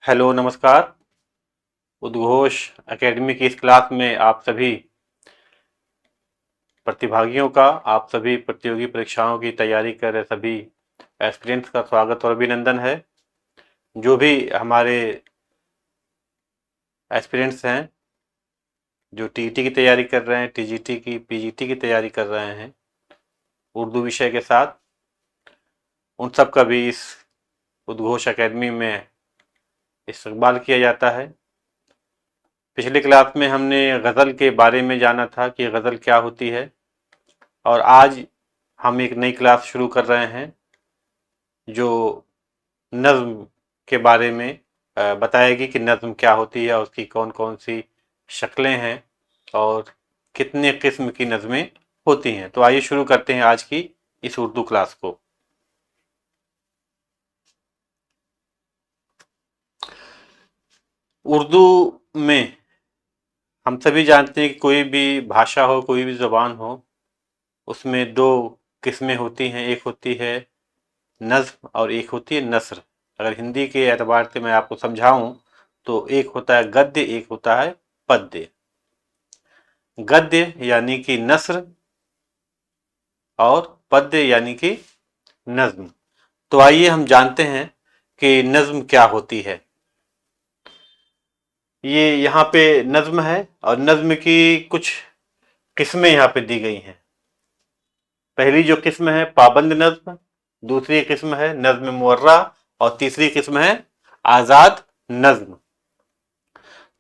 Hello नमस्कार। उद्घोष academy की इस क्लास में आप सभी प्रतिभागियों का, आप सभी प्रतियोगी परीक्षाओं की तैयारी कर रहे सभी एस्पिरेंट्स का स्वागत और अभिनंदन है। जो भी हमारे एस्पिरेंट्स हैं जो टीईटी की तैयारी कर रहे हैं, टीजीटी की, पीजीटी की तैयारी कर रहे हैं उर्दू विषय के साथ, उन सब का भी इस उद्घोष एकेडमी में इस्तकबाल किया जाता है। पिछली क्लास में हमने गज़ल के बारे में जाना था कि गज़ल क्या होती है, और आज हम एक नई क्लास शुरू कर रहे हैं जो नज़्म के बारे में बताएगी कि नज़्म क्या होती है और उसकी कौन कौन सी शक्लें हैं और कितने किस्म की नज़में होती हैं। तो आइए शुरू करते हैं आज की इस उर्दू क्लास को। उर्दू में हम सभी जानते हैं कि कोई भी भाषा हो, कोई भी ज़बान हो, उसमें दो किस्में होती हैं। एक होती है नज़्म और एक होती है नस्र। अगर हिंदी के एतबार से मैं आपको समझाऊं तो एक होता है गद्य, एक होता है पद्य। गद्य यानी कि नस्र और पद्य यानी कि नज़्म। तो आइए हम जानते हैं कि नज़्म क्या होती है। ये यहाँ पे नज़्म है और नज़्म की कुछ किस्में यहाँ पे दी गई हैं। पहली जो किस्म है पाबंद नज़्म, दूसरी किस्म है नज़्म मुअर्रा और तीसरी किस्म है आज़ाद नज़्म।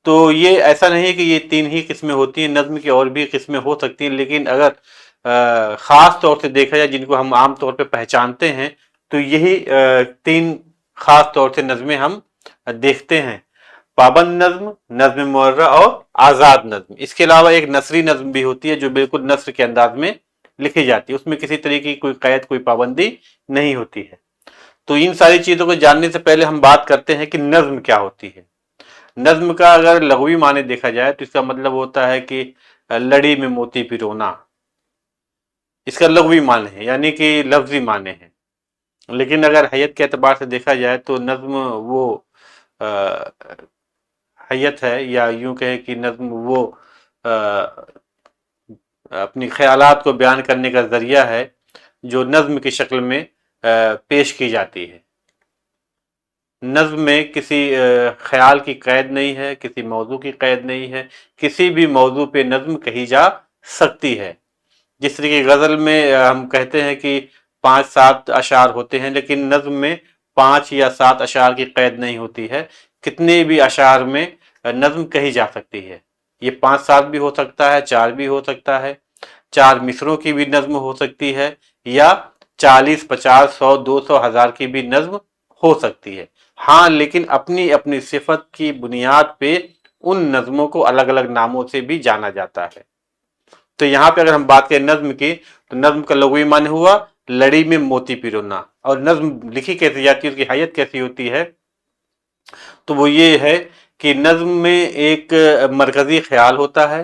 तो ये ऐसा नहीं है कि ये तीन ही किस्में होती हैं, नज़्म की और भी किस्में हो सकती हैं, लेकिन अगर ख़ास तौर से देखा जाए जिनको हम आम तौर पे पहचानते हैं तो यही तीन ख़ास तौर से नज़में हम देखते हैं: पाबंद नज़्म, नज़्म मुअर्रा और आज़ाद नज़्म। इसके अलावा एक नसरी नज़्म भी होती है जो बिल्कुल नस्र के अंदाज में लिखी जाती है, उसमें किसी तरीके की कोई कैद, कोई पाबंदी नहीं होती है। तो इन सारी चीज़ों को जानने से पहले हम बात करते हैं कि नज़्म क्या होती है। नज़्म का अगर लघवी माने देखा जाए तो इसका मतलब होता है कि लड़ी में मोती पिरोना, इसका लघवी माने है, यानी कि लफ्जी माने हैं। लेकिन अगर हैयत के एतबार से देखा जाए तो नज़्म वो हैयत है, या यूं कहें कि नज़्म वो अपनी ख्यालात को बयान करने का जरिया है जो नज़्म की शक्ल में पेश की जाती है। नज़्म में किसी ख्याल की कैद नहीं है, किसी मौजू की कैद नहीं है, किसी भी मौजू पे नज़्म कही जा सकती है। जिस तरह की गज़ल में हम कहते हैं कि 5-7 अशार होते हैं, लेकिन नज़्म में 5 या 7 अशार की कैद नहीं होती है। कितने भी अशार में नज़्म कही जा सकती है। ये 5-7 भी हो सकता है, 4 भी हो सकता है, 4 मिसरों की भी नज़्म हो सकती है, या 40, 50, 100, 200, 1000 की भी नज़्म हो सकती है। हाँ, लेकिन अपनी अपनी सिफत की बुनियाद पे उन नज़्मों को अलग अलग नामों से भी जाना जाता है। तो यहाँ पे अगर हम बात करें नज़्म की, तो नज़्म का लघवी माने हुआ लड़ी में मोती पिरोना। और नज़्म लिखी कैसी जाती है, उसकी हैयत कैसी होती है, तो वो ये है कि नज़्म में एक मरकजी ख्याल होता है।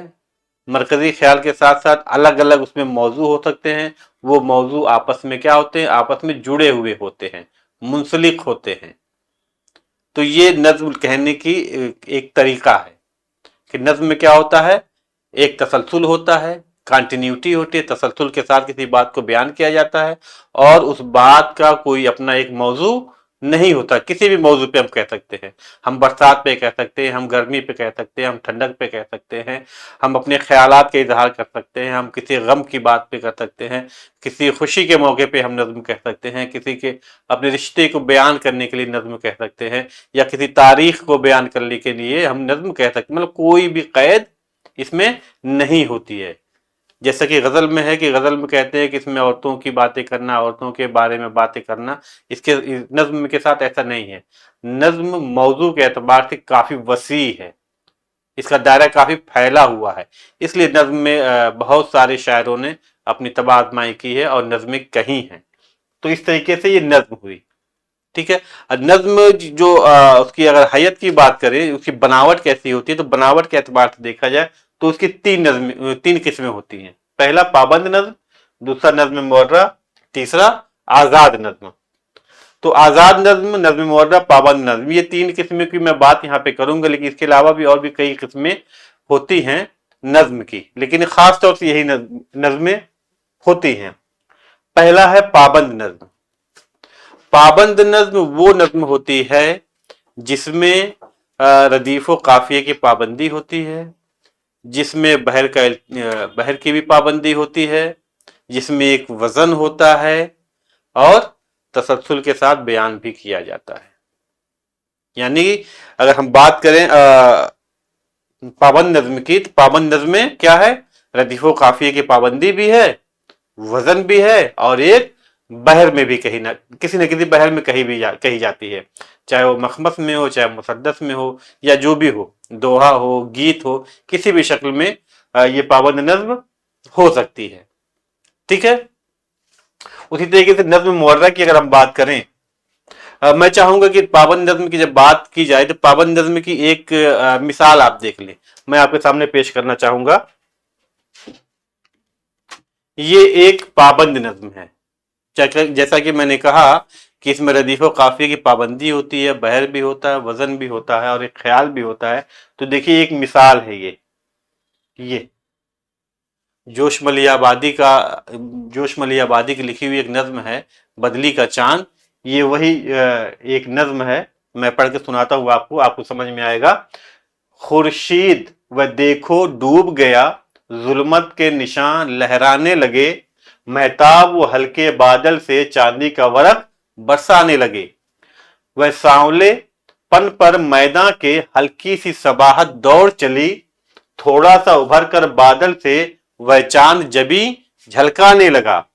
मरकजी ख्याल के साथ साथ अलग अलग उसमें मौजू हो सकते हैं। वो मौजू आपस में क्या होते हैं, आपस में जुड़े हुए होते हैं, मुंसलिक होते हैं। तो ये नज़्म कहने की एक तरीका है कि नज़्म में क्या होता है, एक तसलसल होता है, कंटिन्यूटी होती है, तसलसल के साथ किसी बात को बयान किया जाता है, और उस बात का कोई अपना एक मौजू नहीं होता। किसी भी मौजू पे हम कह सकते हैं, हम बरसात पे कह सकते हैं, हम गर्मी पे कह सकते हैं, हम ठंडक पे कह सकते हैं, हम अपने ख्यालात का इजहार कर सकते हैं, हम किसी गम की बात पे कर सकते हैं, किसी खुशी के मौके पे हम नज़्म कह सकते हैं, किसी के अपने रिश्ते को बयान करने के लिए नज़्म कह सकते हैं, या किसी तारीख को बयान करने के लिए हम नज़्म कह सकते हैं। मतलब कोई भी कैद इसमें नहीं होती है। जैसा कि गज़ल में है कि गज़ल में कहते हैं कि इसमें औरतों की बातें करना, औरतों के बारे में बातें करना, इसके नज़्म के साथ ऐसा नहीं है। नज़्म मौजू के एतबार से काफ़ी वसी है, इसका दायरा काफ़ी फैला हुआ है। इसलिए नज़्म में बहुत सारे शायरों ने अपनी तबाह आजमाई की है और नज़्में कही हैं। तो इस तरीके से ये नज़्म हुई। ठीक है। नज़्म जो उसकी अगर हैयत की बात करें, उसकी बनावट कैसी होती है, तो बनावट के एतबार से देखा जाए तो उसकी तीन किस्में होती हैं। पहला पाबंद नज़्म, दूसरा नज़्म मुअर्रा, तीसरा आज़ाद नज़्म। तो आजाद नज्म, नज्म मुवर्रा, पाबंद नज्म, ये तीन किस्म की मैं बात यहाँ पे करूंगा, लेकिन इसके अलावा भी और भी कई किस्में होती हैं नज्म की, लेकिन खास तौर से यही नज्में होती हैं। पहला है पाबंद नज्म। पाबंद नज्म वो नज्म होती है जिसमें रदीफ व काफिये की पाबंदी होती है, जिसमें बहर की भी पाबंदी होती है, जिसमें एक वजन होता है और तसलसल के साथ बयान भी किया जाता है। यानी अगर हम बात करें पाबंद नज्म की, तो पाबंद नज्म में क्या है, रदीफ व काफिये की पाबंदी भी है, वजन भी है, और एक बहर में भी कहीं ना किसी बहर में कही जाती है, चाहे वो मखमस में हो, चाहे मुसद्दस में हो, या जो भी हो, दोहा हो, गीत हो, किसी भी शक्ल में ये पाबंद नज्म हो सकती है। ठीक है। उसी तरीके से नज्म मुवर्रा की अगर हम बात करें, मैं चाहूंगा कि पाबंद नज्म की जब बात की जाए तो पाबंद नज्म की एक मिसाल आप देख लें, मैं आपके सामने पेश करना चाहूंगा। ये एक पाबंद नज्म है, जैसा कि मैंने कहा कि इसमें रदीफ व काफिये की पाबंदी होती है, बहर भी होता है, वजन भी होता है और एक ख्याल भी होता है। तो देखिए एक मिसाल है ये जोशमली आबादी की लिखी हुई एक नज्म है, बदली का चांद। ये वही एक नज्म है, मैं पढ़ के सुनाता हूँ आपको समझ में आएगा। खुर्शीद व देखो डूब गया, जुल्मत के निशान लहराने लगे, महताब वो हल्के बादल से चांदी का वरक बरसाने लगे। वह सांवले पन पर मैदान के हल्की सी सबाहत दौड़ चली, थोड़ा सा उभर कर बादल से वह चांद जबी झलकाने लगा।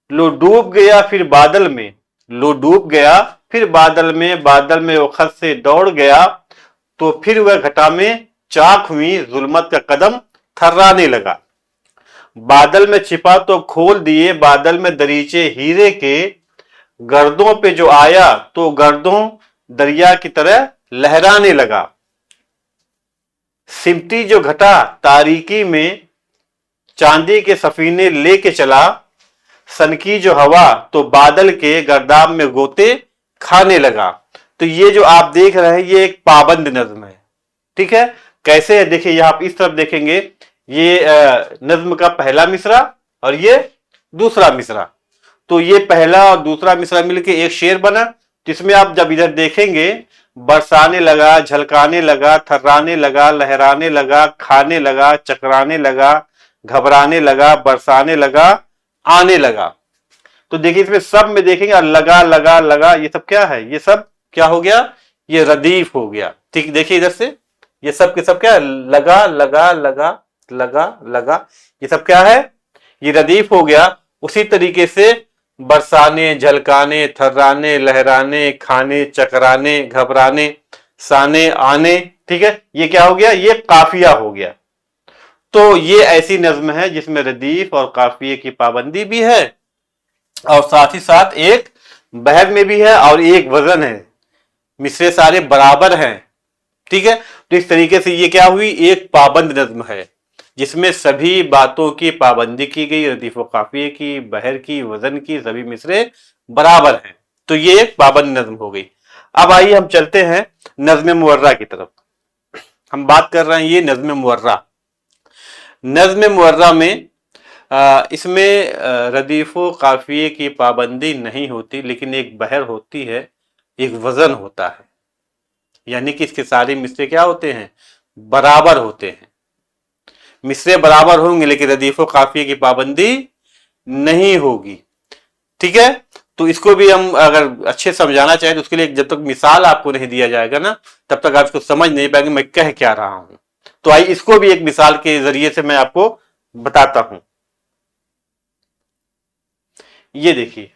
लो डूब गया फिर बादल में, लो डूब गया फिर बादल में वो खत से दौड़ गया, तो फिर वह घटा में चाक हुई, जुल्मत का कदम थर्राने लगा। बादल में छिपा तो खोल दिए, बादल में दरीचे हीरे के, गर्दों पे जो आया तो गर्दों दरिया की तरह लहराने लगा। सिमटी जो घटा तारीकी में, चांदी के सफीने लेके चला, सनकी जो हवा तो बादल के गर्दाब में गोते खाने लगा। तो ये जो आप देख रहे हैं ये एक पाबंद नज्म है। ठीक है, कैसे है देखिए, आप इस तरफ देखेंगे, ये नज्म का पहला मिसरा और ये दूसरा मिसरा, तो ये पहला और दूसरा मिसरा मिलके एक शेर बना, जिसमें आप जब इधर देखेंगे, बरसाने लगा, झलकाने लगा, थर्राने लगा, लहराने लगा, खाने लगा, चकराने लगा, घबराने लगा, बरसाने लगा, आने लगा। तो देखिए इसमें सब में देखेंगे लगा लगा लगा, ये सब क्या है, ये सब क्या हो गया, ये रदीफ हो गया। ठीक, देखिए इधर से ये सब के सब क्या है, लगा लगा लगा लगा लगा, ये सब क्या है, ये रदीफ हो गया। उसी तरीके से बरसाने, झलकाने, थर्राने, लहराने, खाने, चकराने, घबराने, साने, आने, ठीक है, ये क्या हो गया, ये काफिया हो गया। तो ये ऐसी नज्म है जिसमें रदीफ और काफिये की पाबंदी भी है और साथ ही साथ एक बहर में भी है और एक वजन है, मिसरे सारे बराबर हैं। ठीक है, तो इस तरीके से ये क्या हुई, एक पाबंद नज्म है जिसमें सभी बातों की पाबंदी की गई, रदीफ व काफिये की, बहर की, वजन की, सभी मिसरे बराबर हैं। तो ये एक पाबंद नज्म हो गई। अब आइए हम चलते हैं नज्म मुवर्रा की तरफ। हम बात कर रहे हैं ये नज्म मुवर्रा। नज्म मुवर्रा में इसमें रदीफ व काफिये की पाबंदी नहीं होती, लेकिन एक बहर होती है, एक वजन होता है, यानी कि इसके सारे मिसरे क्या होते हैं, बराबर होते हैं। मिसरे बराबर होंगे लेकिन रदीफ व काफिये की पाबंदी नहीं होगी। ठीक है, तो इसको भी हम अगर अच्छे समझाना चाहें तो उसके लिए जब तक मिसाल आपको नहीं दिया जाएगा ना, तब तक आप इसको समझ नहीं पाएंगे मैं कह क्या रहा हूं। तो आइए इसको भी एक मिसाल के जरिए से मैं आपको बताता हूं। ये देखिए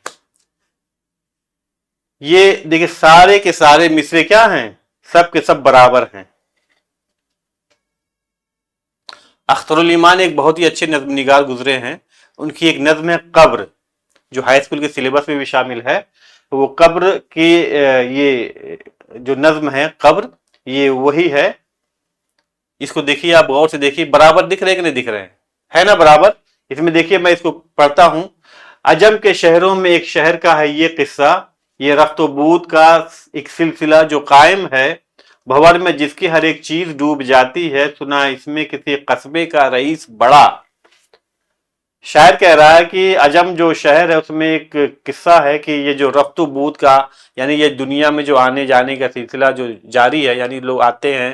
सारे के सारे मिसरे क्या हैं, सब के सब बराबर हैं। अख्तरुल ईमान एक बहुत ही अच्छे नज्म निगार गुजरे हैं, उनकी एक नज्म है कब्र, जो हाई स्कूल के सिलेबस में भी शामिल है। वो कब्र की ये जो नज्म है कब्र, ये वही है। इसको देखिए, आप गौर से देखिए, बराबर दिख रहे हैं कि नहीं दिख रहे हैं, है ना बराबर। इसमें देखिए मैं इसको पढ़ता हूं, عجم کے شہروں میں ایک شہر کا ہے یہ قصہ، یہ رفت و بود کا ایک سلسلہ جو قائم ہے، بھور میں جس کی ہر ایک چیز ڈوب جاتی ہے، سنا اس میں کسی قصبے کا رئیس بڑا۔ شاعر کہہ رہا ہے کہ عجم جو شہر ہے اس میں ایک قصہ ہے کہ یہ جو رفت و بود کا، یعنی یہ دنیا میں جو آنے جانے کا سلسلہ جو جاری ہے، یعنی لوگ آتے ہیں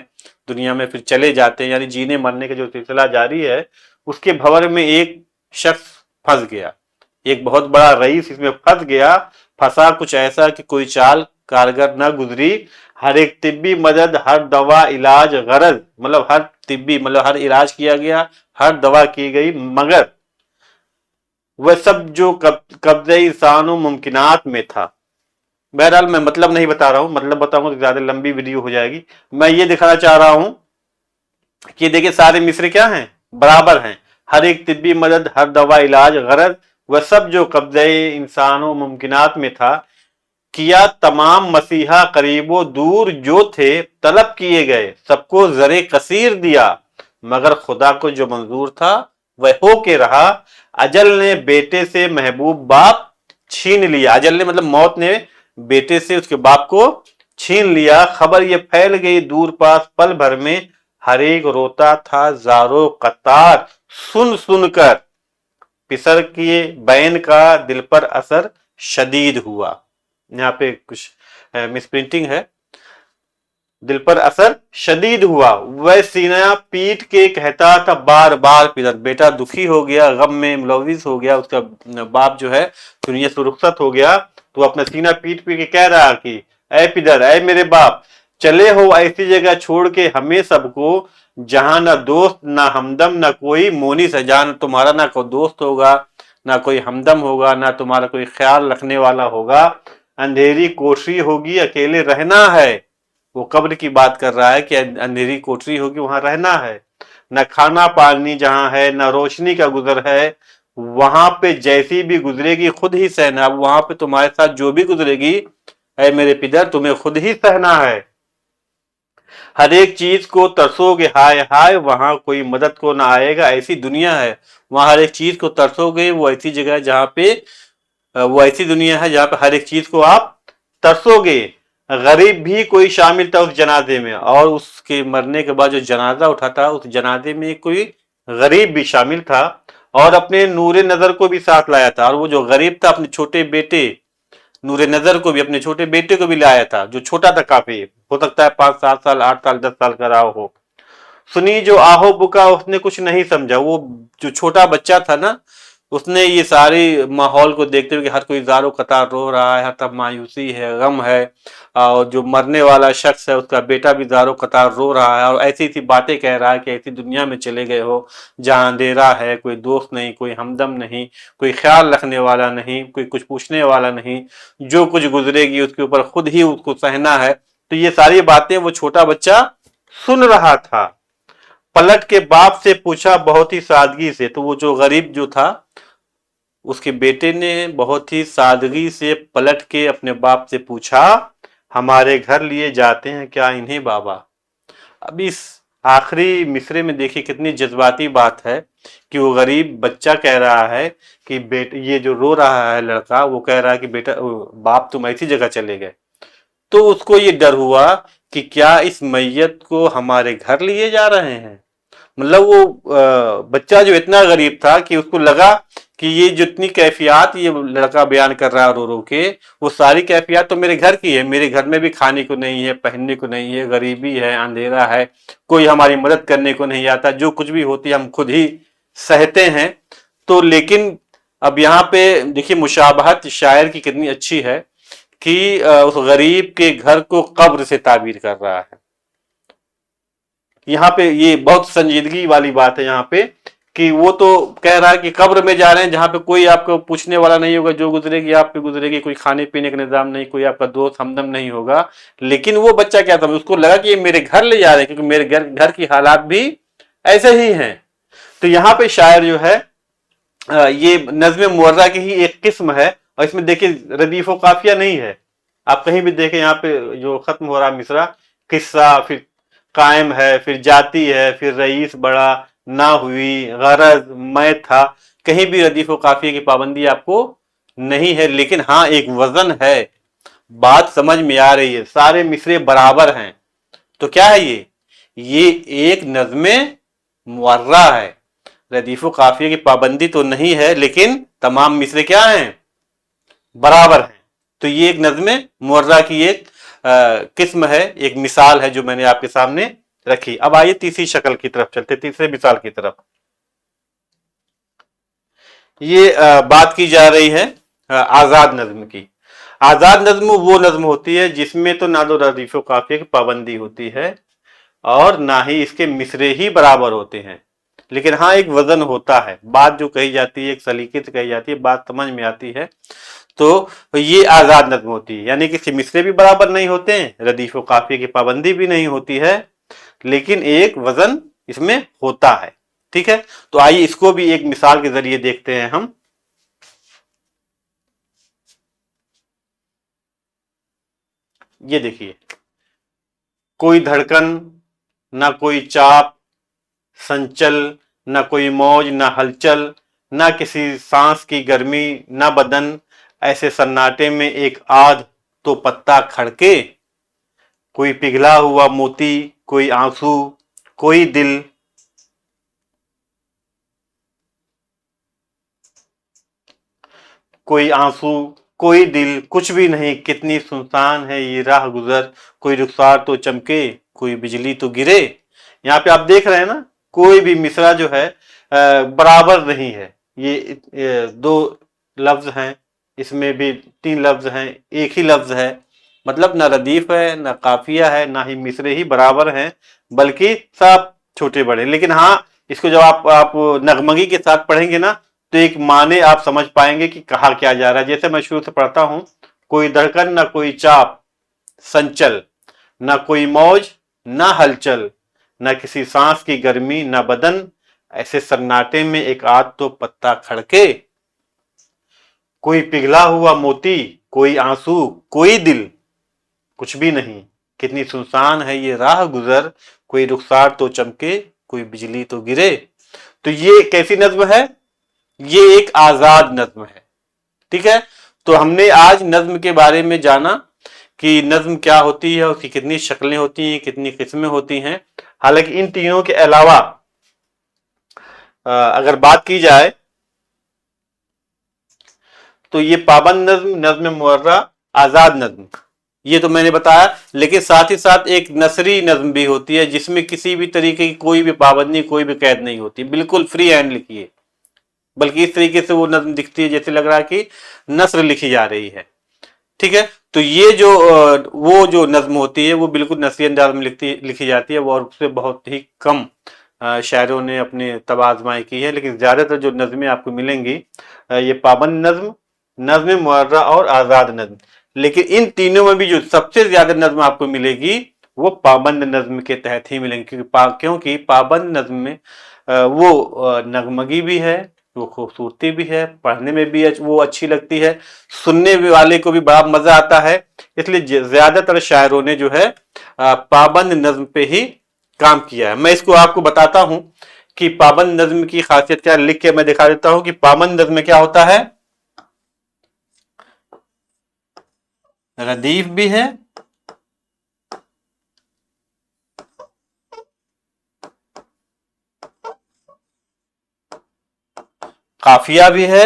دنیا میں پھر چلے جاتے ہیں، یعنی جینے مرنے کا جو سلسلہ جاری ہے، اس کے بھور میں ایک شخص پھنس گیا، ایک بہت بڑا رئیس اس میں پھنس گیا، پھنسا کچھ ایسا کہ کوئی چال کارگر نہ گزری، ہر ایک طبی مدد، ہر دوا علاج غرض، مطلب ہر طبی مطلب ہر علاج کیا گیا، ہر دوا کی گئی، مگر وہ سب جو قبضہ انسان و ممکنات میں تھا۔ بہرحال میں مطلب نہیں بتا رہا ہوں، مطلب بتاؤں تو زیادہ لمبی ویڈیو ہو جائے گی، میں یہ دکھانا چاہ رہا ہوں کہ دیکھیں سارے مصرے کیا ہیں، برابر ہیں، ہر ایک طبی مدد، ہر دوا علاج غرض، وہ سب جو قبضہ انسان و ممکنات میں تھا، کیا تمام مسیحا قریب و دور جو تھے طلب کیے گئے، سب کو زر کثیر دیا، مگر خدا کو جو منظور تھا وہ ہو کے رہا، اجل نے بیٹے سے محبوب باپ چھین لیا، اجل نے مطلب موت نے بیٹے سے اس کے باپ کو چھین لیا، خبر یہ پھیل گئی دور پاس پل بھر میں، ہر ایک روتا تھا زارو قطار، سن سن کر پسر کیے بین کا دل پر اثر شدید ہوا۔ یہاں پہ کچھ مس پرنٹنگ ہے، دل پر اثر شدید ہوا، وہ سینہ پیٹ کے کہتا تھا بار بار پدر، بیٹا دکھی ہو گیا، غم میں ملوث ہو گیا، اس کا باپ جو ہے دنیا سے رخصت ہو گیا، تو اپنا سینہ پیٹ پیٹ کے کہہ رہا کہ اے پدر، اے میرے باپ، چلے ہو ایسی جگہ چھوڑ کے ہمیں سب کو، جہاں نہ دوست نہ ہمدم نہ کوئی مونس ہے، جہاں تمہارا نہ کوئی دوست ہوگا نہ کوئی ہمدم ہوگا، نہ تمہارا کوئی خیال رکھنے والا ہوگا، اندھیری کوٹری ہوگی اکیلے رہنا ہے، وہ قبر کی بات کر رہا ہے کہ اندھیری کوٹری ہوگی وہاں رہنا ہے، نہ کھانا پانی جہاں ہے، نہ روشنی کا گزر ہے، وہاں پہ جیسی بھی گزرے گی خود ہی سہنا، وہاں پہ تمہارے ساتھ جو بھی گزرے گی اے میرے پدر تمہیں خود ہی سہنا ہے، ہر ایک چیز کو ترسو گے ہائے ہائے، وہاں کوئی مدد کو نہ آئے گا، ایسی دنیا ہے، وہاں ہر ایک چیز کو ترسو گے، وہ ایسی جگہ ہے جہاں پہ وہ ایسی دنیا ہے جہاں پہ ہر ایک چیز کو آپ ترسو گے، غریب بھی کوئی شامل تھا اس جنازے میں، اور اس کے مرنے کے بعد جو جنازہ اٹھا تھا اس جنازے میں کوئی غریب بھی شامل تھا، اور اپنے نور نظر کو بھی ساتھ لایا تھا، اور وہ جو غریب تھا اپنے چھوٹے بیٹے نور نظر کو بھی، اپنے چھوٹے بیٹے کو بھی لایا تھا، جو چھوٹا تھا کافی، ہو سکتا ہے 5 7 سال 8 سال 10 سال کا رہا ہو۔ سنی جو آہو بکا اس نے کچھ نہیں سمجھا، وہ جو چھوٹا بچہ تھا نا، اس نے یہ ساری ماحول کو دیکھتے ہوئے کہ ہر کوئی زارو قطار رو رہا ہے، ہر طرف مایوسی ہے، غم ہے، اور جو مرنے والا شخص ہے اس کا بیٹا بھی زارو قطار رو رہا ہے، اور ایسی ایسی باتیں کہہ رہا ہے کہ ایسی دنیا میں چلے گئے ہو جہاں اندھیرا ہے، کوئی دوست نہیں، کوئی ہمدم نہیں، کوئی خیال رکھنے والا نہیں، کوئی کچھ پوچھنے والا نہیں، جو کچھ گزرے گی اس کے اوپر خود ہی اس کو سہنا ہے۔ تو یہ ساری باتیں وہ چھوٹا بچہ سن رہا تھا، پلٹ کے باپ سے پوچھا بہت ہی سادگی سے، تو وہ جو غریب جو تھا اس کے بیٹے نے بہت ہی سادگی سے پلٹ کے اپنے باپ سے پوچھا ہمارے گھر لیے جاتے ہیں کیا انہیں بابا؟ اب اس آخری مصرے میں دیکھیے کتنی جذباتی بات ہے کہ وہ غریب بچہ کہہ رہا ہے کہ یہ جو رو رہا ہے لڑکا وہ کہہ رہا ہے کہ بیٹا باپ تم ایسی جگہ چلے گئے، تو اس کو یہ ڈر ہوا کہ کیا اس میت کو ہمارے گھر لیے جا رہے ہیں، مطلب وہ بچہ جو اتنا غریب تھا کہ اس کو لگا کہ یہ جتنی کیفیات یہ لڑکا بیان کر رہا ہے رو رو کے، وہ ساری کیفیات تو میرے گھر کی ہے، میرے گھر میں بھی کھانے کو نہیں ہے، پہننے کو نہیں ہے، غریبی ہے، اندھیرا ہے، کوئی ہماری مدد کرنے کو نہیں آتا، جو کچھ بھی ہوتی ہے ہم خود ہی سہتے ہیں۔ تو لیکن اب یہاں پہ دیکھیے مشابہت شاعر کی کتنی اچھی ہے کہ اس غریب کے گھر کو قبر سے تعبیر کر رہا ہے۔ یہاں پہ یہ بہت سنجیدگی والی بات ہے یہاں پہ کہ وہ تو کہہ رہا ہے کہ قبر میں جا رہے ہیں جہاں پہ کوئی آپ کو پوچھنے والا نہیں ہوگا، جو گزرے گی آپ پہ گزرے گی، کوئی کھانے پینے کا نظام نہیں، کوئی آپ کا دوست ہمدم نہیں ہوگا، لیکن وہ بچہ کیا تھا، اس کو لگا کہ یہ میرے گھر لے جا رہے ہیں کیونکہ میرے گھر کی حالات بھی ایسے ہی ہیں۔ تو یہاں پہ شاعر جو ہے یہ نظم مورہ کی ہی ایک قسم ہے، اور اس میں دیکھیں ردیف و قافیہ نہیں ہے، آپ کہیں بھی دیکھیں یہاں پہ جو ختم ہو رہا مصرع قصہ، پھر قائم ہے، پھر جاتی ہے، پھر رئیس بڑا، نہ ہوئی، غرض، میں تھا، कहीं भी रदीफ व काफिये की पाबंदी आपको नहीं है, लेकिन हाँ एक वजन है। बात समझ में आ रही है, सारे मिसरे बराबर हैं। तो क्या है ये एक नज़्मे मुअर्रा है। रदीफ व काफिये की पाबंदी तो नहीं है, लेकिन तमाम मिसरे क्या हैं, बराबर हैं। तो ये एक नज़्मे मुअर्रा की एक किस्म है, एक मिसाल है जो मैंने आपके सामने रखी। अब आइए तीसरी शक्ल की तरफ चलते, तीसरे मिसाल की तरफ। ये बात की जा रही है आजाद नज्म की। आजाद नज्म वो नज्म होती है जिसमें तो ना तो रदीफ व काफिये की पाबंदी होती है और ना ही इसके मिसरे ही बराबर होते हैं, लेकिन हाँ एक वजन होता है। बात जो कही जाती है एक सलीके से कही जाती है, बात समझ में आती है। तो ये आजाद नज्म होती है, यानी कि मिसरे भी बराबर नहीं होते हैं, रदीफ व काफिये की पाबंदी भी नहीं होती है, लेकिन एक वजन इसमें होता है। ठीक है, तो आइए इसको भी एक मिसाल के जरिए देखते हैं हम। ये देखिए, कोई धड़कन ना कोई चाप संचल, ना कोई मौज ना हलचल, ना किसी सांस की गर्मी ना बदन, ऐसे सन्नाटे में एक आध तो पत्ता खड़के, कोई पिघला हुआ मोती कोई आंसू कोई दिल, कोई आंसू कोई दिल, कुछ भी नहीं, कितनी सुनसान है ये राह गुजर, कोई रुखसार तो चमके कोई बिजली तो गिरे। यहाँ पे आप देख रहे हैं ना, कोई भी मिसरा जो है बराबर नहीं है। ये दो लफ्ज हैं, इसमें भी तीन लफ्ज हैं, एक ही लफ्ज है, मतलब ना रदीफ है ना काफिया है, ना ही मिसरे ही बराबर हैं, बल्कि सब छोटे बड़े। लेकिन हाँ इसको जब आप नगमगी के साथ पढ़ेंगे ना, तो एक माने आप समझ पाएंगे कि कहा क्या जा रहा है। जैसे मैं शुरू से पढ़ता हूं, कोई धड़कन ना कोई चाप संचल, ना कोई मौज ना हलचल, ना किसी सांस की गर्मी ना बदन, ऐसे सन्नाटे में एक आध तो पत्ता खड़के, कोई पिघला हुआ मोती कोई आंसू कोई दिल, कुछ भी नहीं, कितनी सुनसान है ये राह गुजर, कोई रुखसार तो चमके कोई बिजली तो गिरे। तो ये कैसी नज्म है, ये एक आजाद नज्म है। ठीक है, तो हमने आज नज्म के बारे में जाना कि नज्म क्या होती है, उसकी कितनी शक्लें होती हैं, कितनी किस्में होती हैं। हालांकि इन तीनों के अलावा अगर बात की जाए तो ये पाबंद नज्म, नज्म मुअर्रा, आजाद नज्म, ये तो मैंने बताया। लेकिन साथ ही साथ एक नसरी नज्म भी होती है जिसमें किसी भी तरीके की कोई भी पाबंदी कोई भी कैद नहीं होती, बिल्कुल फ्री हैंड लिखी है, बल्कि इस तरीके से वो नज्म दिखती है जैसे लग रहा है कि नस्र लिखी जा रही है। ठीक है, तो ये जो वो जो नज्म होती है वो बिल्कुल नसरी अंदाज में लिखी जाती है, और उससे बहुत ही कम शायरों ने अपने तब आजमाई की है। लेकिन ज्यादातर जो नज़में आपको मिलेंगी ये पाबंद नज्म, नज्म मुअर्रा और आजाद नज्म। लेकिन इन तीनों में भी जो सबसे ज्यादा नज्म आपको मिलेगी वो पाबंद नज्म के तहत ही मिलेंगी, क्योंकि पाबंद नज्म में वो नगमगी भी है, वो खूबसूरती भी है, पढ़ने में भी वो अच्छी लगती है, सुनने वाले को भी बड़ा मजा आता है। इसलिए ज्यादातर शायरों ने जो है पाबंद नज्म पे ही काम किया है। मैं इसको आपको बताता हूं कि पाबंद नज्म की खासियत क्या, लिख के मैं दिखा देता हूं कि पाबंद नज्म में क्या होता है। रदीफ भी है, काफिया भी है,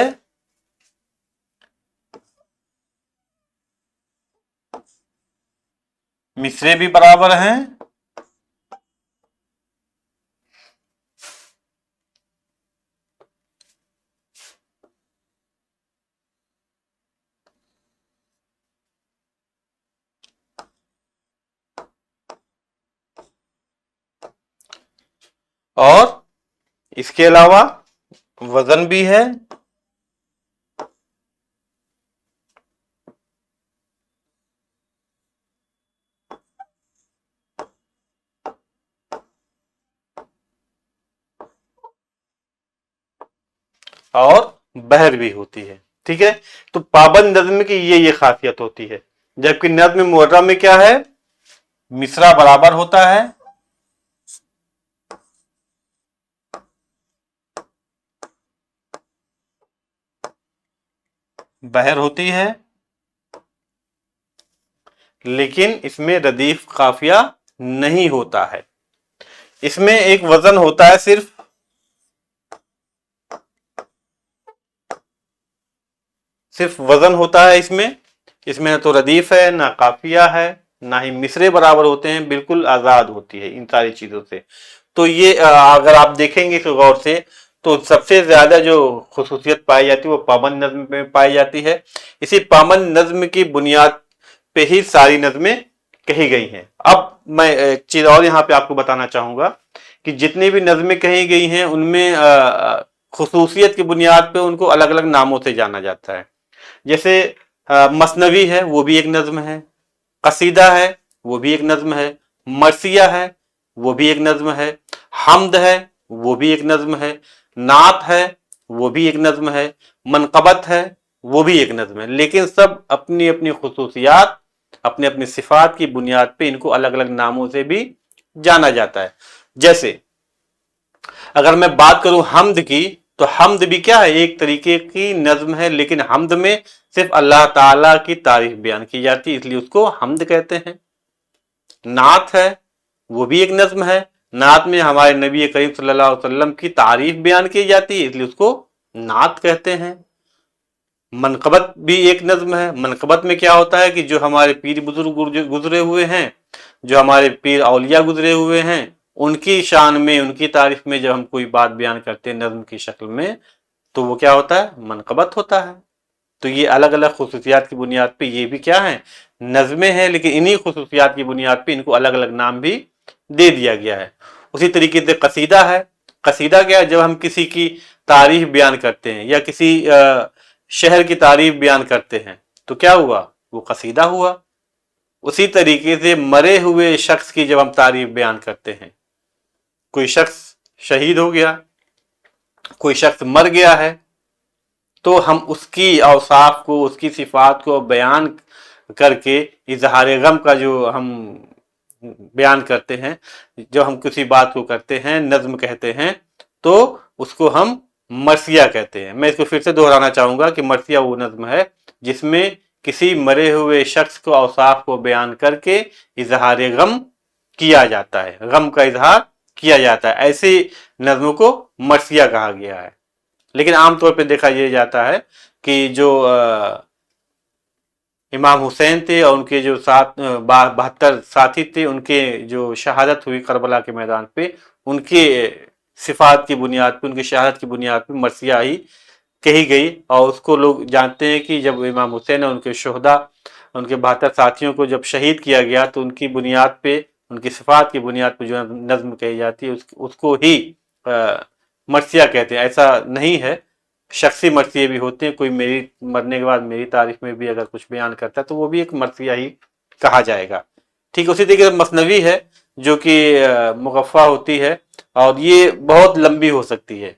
मिसरे भी बराबर हैं, और इसके अलावा वजन भी है, और बहर भी होती है। ठीक है, तो पाबंद नज्म की ये खासियत होती है। जबकि नज्म मुअर्रा में क्या है, मिसरा बराबर होता है, बहर होती है, लेकिन इसमें रदीफ काफिया नहीं होता है। इसमें एक वजन होता है, सिर्फ वजन होता है इसमें। इसमें ना तो रदीफ है, ना काफिया है, ना ही मिसरे बराबर होते हैं, बिल्कुल आजाद होती है इन सारी चीजों से। तो ये अगर आप देखेंगे इस गौर से, तो सबसे ज्यादा जो खुसूसियत पाई जाती है वो पाबंद नज्म में पाई जाती है। इसी पाबंद नज्म की बुनियाद पे ही सारी नज्में कही गई हैं। अब मैं एक चीज और यहाँ पे आपको बताना चाहूंगा कि जितनी भी नज्में कही गई हैं उनमें खुसूसियत की बुनियाद पे उनको अलग अलग नामों से जाना जाता है। जैसे मसनवी है, वो भी एक नज्म है। कसीदा है, वो भी एक नज्म है। मरसिया है, वो भी एक नज्म है। हमद है, वो भी एक नज्म है। नात है, वो भी एक नज्म है। मनकबत है, वो भी एक नज्म है। लेकिन सब अपनी अपनी खुसूसियात, अपने अपने सिफात की बुनियाद पे इनको अलग अलग नामों से भी जाना जाता है। जैसे अगर मैं बात करूं हमद की, तो हमद भी क्या है, एक तरीके की नज्म है, लेकिन हमद में सिर्फ अल्लाह ताला की तारीफ बयान की जाती है, इसलिए उसको हमद कहते हैं। नात है, वो भी एक नज्म है। नात में हमारे नबी करीम सल्लल्लाहु अलैहि वसल्लम की तारीफ बयान की जाती है, इसलिए उसको नात कहते हैं। मनकबत भी एक नज्म है। मनकबत में क्या होता है कि जो हमारे पीर बुजुर्ग गुजरे हुए हैं, जो हमारे पीर औलिया गुजरे हुए हैं, उनकी शान में, उनकी तारीफ में जब हम कोई बात बयान करते हैं नज्म की शक्ल में, तो वो क्या होता है, मनकबत होता है। तो ये अलग अलग खसूसियात की बुनियाद पे ये भी क्या है, नज़में हैं, लेकिन इन्हीं खसूसियात की बुनियाद पे इनको अलग अलग नाम भी दे दिया गया है। उसी तरीके से कसीदा है। कसीदा क्या है, जब हम किसी की तारीफ बयान करते हैं या किसी शहर की तारीफ बयान करते हैं, तो क्या हुआ, वो कसीदा हुआ। उसी तरीके से मरे हुए शख्स की जब हम तारीफ बयान करते हैं, कोई शख्स शहीद हो गया, कोई शख्स मर गया है, तो हम उसकी औसाफ को, उसकी सिफात को बयान करके इजहार गम का जो हम बयान करते हैं, जब हम किसी बात को करते हैं, नज्म कहते हैं, तो उसको हम मरसिया कहते हैं। मैं इसको फिर से दोहराना चाहूंगा कि मरसिया वो नज्म है जिसमें किसी मरे हुए शख्स को, औसाफ को बयान करके इजहार गम किया जाता है, गम का इजहार किया जाता है। ऐसी नज्म को मरसिया कहा गया है। लेकिन आमतौर पर देखा यह जाता है कि जो इमाम हुसैन थे और उनके जो 72 साथी थे, उनके जो शहादत हुई करबला के मैदान पे, उनके सिफात की बुनियाद पे, उनकी शहादत की बुनियाद पे मरसिया ही कही गई। और उसको लोग जानते हैं कि जब इमाम हुसैन और उनके शोहदा, उनके 72 साथियों को जब शहीद किया गया, तो उनकी बुनियाद पे, उनकी सिफात की बुनियाद पे जो नज्म कही जाती है, उसको ही मरसिया कहते हैं। ऐसा नहीं है, शख्सी मरसिए भी होते हैं। कोई मेरी मरने के बाद मेरी तारीफ में भी अगर कुछ बयान करता है, तो वो भी एक मरसिया ही कहा जाएगा। ठीक उसी तरीके से मसनवी है, जो कि मुगफ़ा होती है, और ये बहुत लंबी हो सकती है।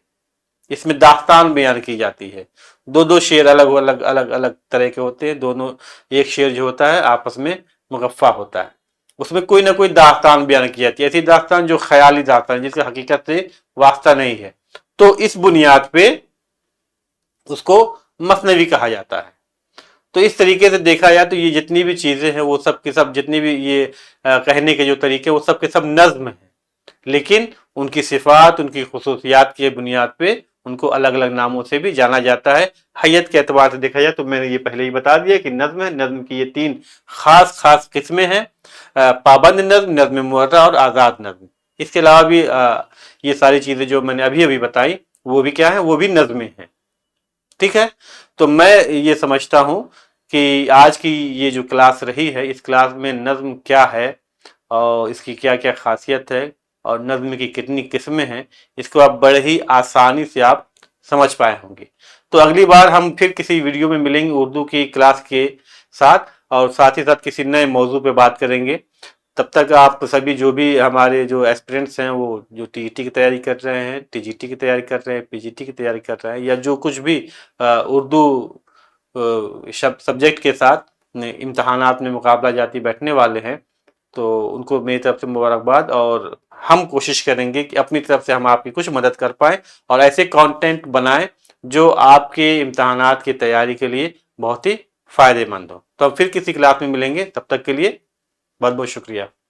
इसमें दास्तान बयान की जाती है। दो दो शेर अलग अलग अलग अलग तरह के होते हैं। दोनों, एक शेर जो होता है आपस में मुगफ़ा होता है, उसमें कोई ना कोई दास्तान बयान की जाती है। ऐसी दास्तान जो ख्याली दास्तान, जिसकी हकीकत से वास्ता नहीं है, तो इस बुनियाद पे उसको मसनवी कहा जाता है। तो इस तरीके से देखा जाए तो ये जितनी भी चीजें हैं, वो सब के सब, जितनी भी ये कहने के जो तरीके, वो सब के सब नज्म हैं, लेकिन उनकी सिफात, उनकी खुसूसियात की बुनियाद पे उनको अलग अलग नामों से भी जाना जाता है। हैयत के एतबार से देखा जाए तो मैंने ये पहले ही बता दिया कि नज्म है। नज्म की ये 3 खास खास किस्में हैं, पाबंद नज्म, नज्म मुहर्रा और आज़ाद नज्म। इसके अलावा भी ये सारी चीजें जो मैंने अभी अभी बताई, वो भी क्या है, वो भी नज्में हैं। ठीक है, तो मैं ये समझता हूं कि आज की ये जो क्लास रही है, इस क्लास में नज्म क्या है और इसकी क्या क्या खासियत है और नज्म की कितनी किस्में हैं, इसको आप बड़े ही आसानी से आप समझ पाए होंगे। तो अगली बार हम फिर किसी वीडियो में मिलेंगे उर्दू की क्लास के साथ, और साथ ही साथ किसी नए मौजू पे बात करेंगे। तब तक आप सभी जो भी हमारे जो एस्पिरेंट्स हैं, वो जो टीईटी की तैयारी कर रहे हैं, टीजीटी की तैयारी कर रहे हैं, पीजीटी की तैयारी कर रहे हैं, या जो कुछ भी उर्दू सब्जेक्ट के साथ इम्तहानात में मुकाबला जाती बैठने वाले हैं, तो उनको मेरी तरफ से मुबारकबाद। और हम कोशिश करेंगे कि अपनी तरफ से हम आपकी कुछ मदद कर पाएँ और ऐसे कंटेंट बनाएं जो आपके इम्तहानात की तैयारी के लिए بہت ہی فائدے مند ہو۔ تو اب پھر کسی کلاس میں ملیں گے، تب تک کے لیے بہت بہت شکریہ۔